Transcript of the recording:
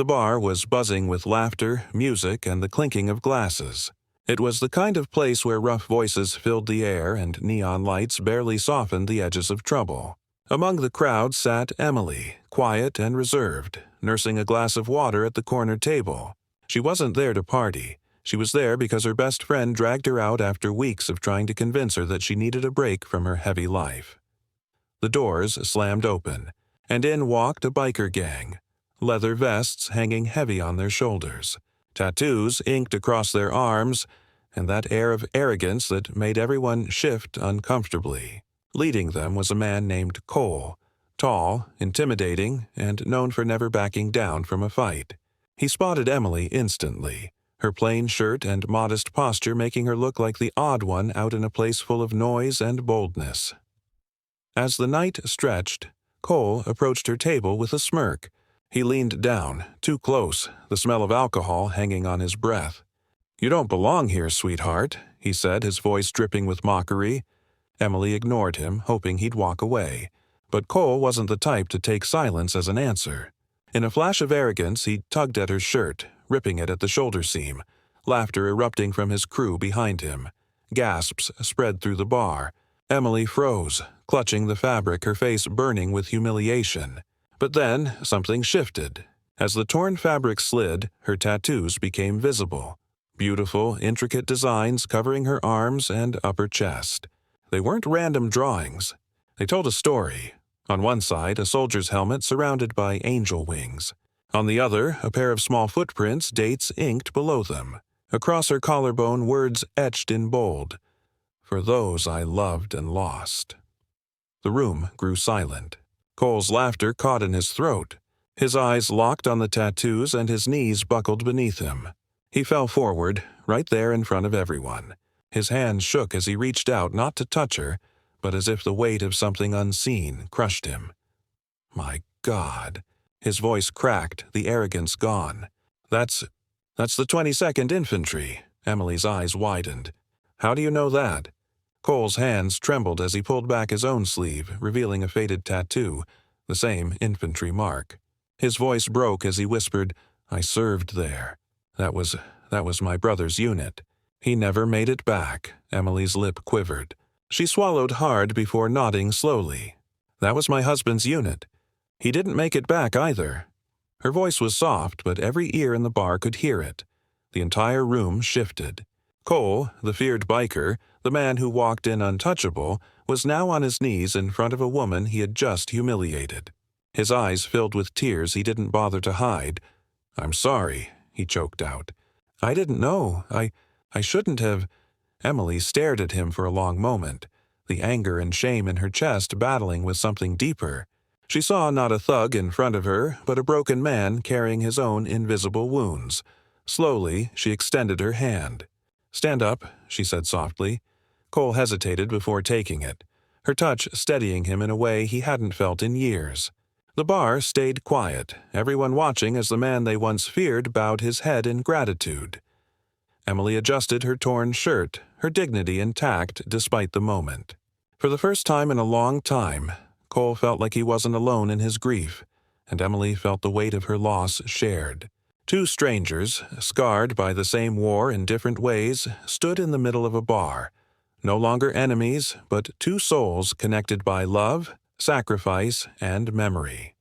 The bar was buzzing with laughter, music, and the clinking of glasses. It was the kind of place where rough voices filled the air and neon lights barely softened the edges of trouble. Among the crowd sat Emily, quiet and reserved, nursing a glass of water at the corner table. She wasn't there to party. She was there because her best friend dragged her out after weeks of trying to convince her that she needed a break from her heavy life. The doors slammed open, and in walked a biker gang, leather vests hanging heavy on their shoulders, tattoos inked across their arms, and that air of arrogance that made everyone shift uncomfortably. Leading them was a man named Cole, tall, intimidating, and known for never backing down from a fight. He spotted Emily instantly, her plain shirt and modest posture making her look like the odd one out in a place full of noise and boldness. As the night stretched, Cole approached her table with a smirk. He leaned down, too close, the smell of alcohol hanging on his breath. "You don't belong here, sweetheart," he said, his voice dripping with mockery. Emily ignored him, hoping he'd walk away. But Cole wasn't the type to take silence as an answer. In a flash of arrogance, he tugged at her shirt, ripping it at the shoulder seam, laughter erupting from his crew behind him. Gasps spread through the bar. Emily froze, clutching the fabric, her face burning with humiliation. But then something shifted. As the torn fabric slid, her tattoos became visible. Beautiful, intricate designs covering her arms and upper chest. They weren't random drawings. They told a story. On one side, a soldier's helmet surrounded by angel wings. On the other, a pair of small footprints, dates inked below them. Across her collarbone, words etched in bold. "For those I loved and lost." The room grew silent. Cole's laughter caught in his throat. His eyes locked on the tattoos and his knees buckled beneath him. He fell forward, right there in front of everyone. His hands shook as he reached out not to touch her, but as if the weight of something unseen crushed him. "My God." His voice cracked, the arrogance gone. That's the 22nd Infantry." Emily's eyes widened. "How do you know that?" Cole's hands trembled as he pulled back his own sleeve, revealing a faded tattoo, the same infantry mark. His voice broke as he whispered, "I served there. That was my brother's unit." "He never made it back." Emily's lip quivered. She swallowed hard before nodding slowly. "That was my husband's unit. He didn't make it back either." Her voice was soft, but every ear in the bar could hear it. The entire room shifted. Cole, the feared biker, the man who walked in untouchable, was now on his knees in front of a woman he had just humiliated. His eyes filled with tears he didn't bother to hide. "I'm sorry," he choked out. "I didn't know. I shouldn't have." Emily stared at him for a long moment, the anger and shame in her chest battling with something deeper. She saw not a thug in front of her, but a broken man carrying his own invisible wounds. Slowly, she extended her hand. "Stand up," she said softly. Cole hesitated before taking it, her touch steadying him in a way he hadn't felt in years. The bar stayed quiet, everyone watching as the man they once feared bowed his head in gratitude. Emily adjusted her torn shirt, her dignity intact despite the moment. For the first time in a long time, Cole felt like he wasn't alone in his grief, and Emily felt the weight of her loss shared. Two strangers, scarred by the same war in different ways, stood in the middle of a bar, no longer enemies, but two souls connected by love, sacrifice, and memory.